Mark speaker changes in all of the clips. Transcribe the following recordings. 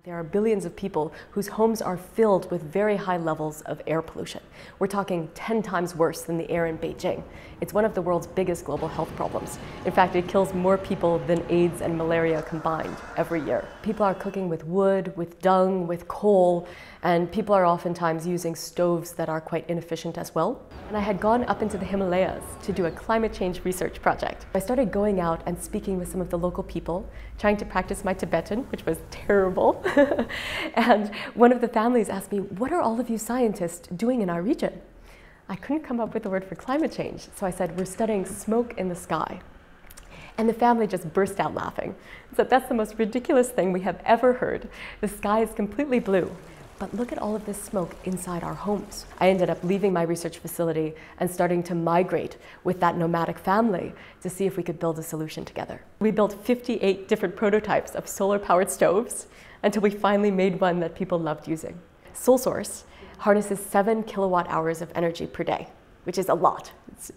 Speaker 1: There are billions of people whose homes are filled with very high levels of air pollution. We're talking 10 times worse than the air in Beijing. It's one of the world's biggest global health problems. In fact, it kills more people than AIDS and malaria combined every year. People are cooking with wood, with dung, with coal, and people are oftentimes using stoves that are quite inefficient as well. And I had gone up into the Himalayas to do a climate change research project. I started going out and speaking with some of the local people, trying to practice my Tibetan, which was terrible. And one of the families asked me, "What are all of you scientists doing in our region?" I couldn't come up with a word for climate change, so I said, "We're studying smoke in the sky." And the family just burst out laughing. So that's the most ridiculous thing we have ever heard. The sky is completely blue. But look at all of this smoke inside our homes. I ended up leaving my research facility and starting to migrate with that nomadic family to see if we could build a solution together. We built 58 different prototypes of solar-powered stoves until we finally made one that people loved using. SolSource harnesses 7 kilowatt hours of energy per day, which is a lot.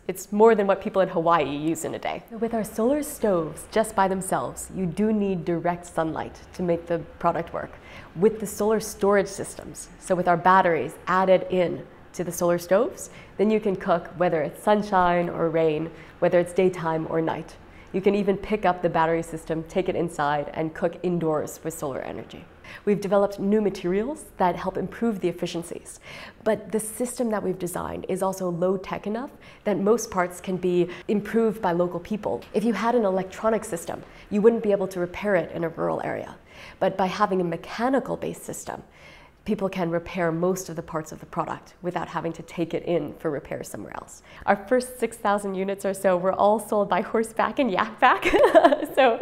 Speaker 1: It's more than what people in Hawaii use in a day. With our solar stoves just by themselves, you do need direct sunlight to make the product work. With the solar storage systems, so with our batteries added in to the solar stoves, then you can cook whether it's sunshine or rain, whether it's daytime or night. You can even pick up the battery system, take it inside, and cook indoors with solar energy. We've developed new materials that help improve the efficiencies. But the system that we've designed is also low-tech enough that most parts can be improved by local people. If you had an electronic system, you wouldn't be able to repair it in a rural area. But by having a mechanical-based system, people can repair most of the parts of the product without having to take it in for repair somewhere else. Our first 6,000 units or so were all sold by horseback and yakback. So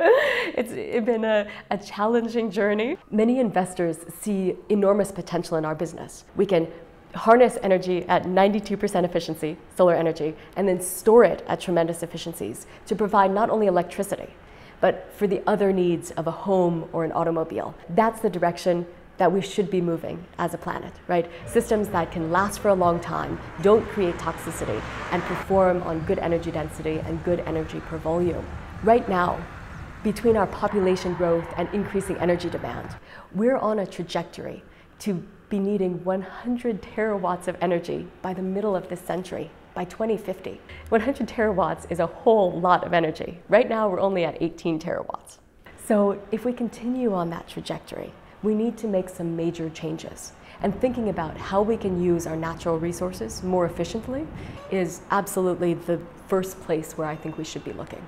Speaker 1: it's been a challenging journey. Many investors see enormous potential in our business. We can harness energy at 92% efficiency, solar energy, and then store it at tremendous efficiencies to provide not only electricity, but for the other needs of a home or an automobile. That's the direction that we should be moving as a planet, right? Systems that can last for a long time, don't create toxicity, and perform on good energy density and good energy per volume. Right now, between our population growth and increasing energy demand, we're on a trajectory to be needing 100 terawatts of energy by the middle of this century, by 2050. 100 terawatts is a whole lot of energy. Right now, we're only at 18 terawatts. So if we continue on that trajectory, we need to make some major changes. And thinking about how we can use our natural resources more efficiently is absolutely the first place where I think we should be looking.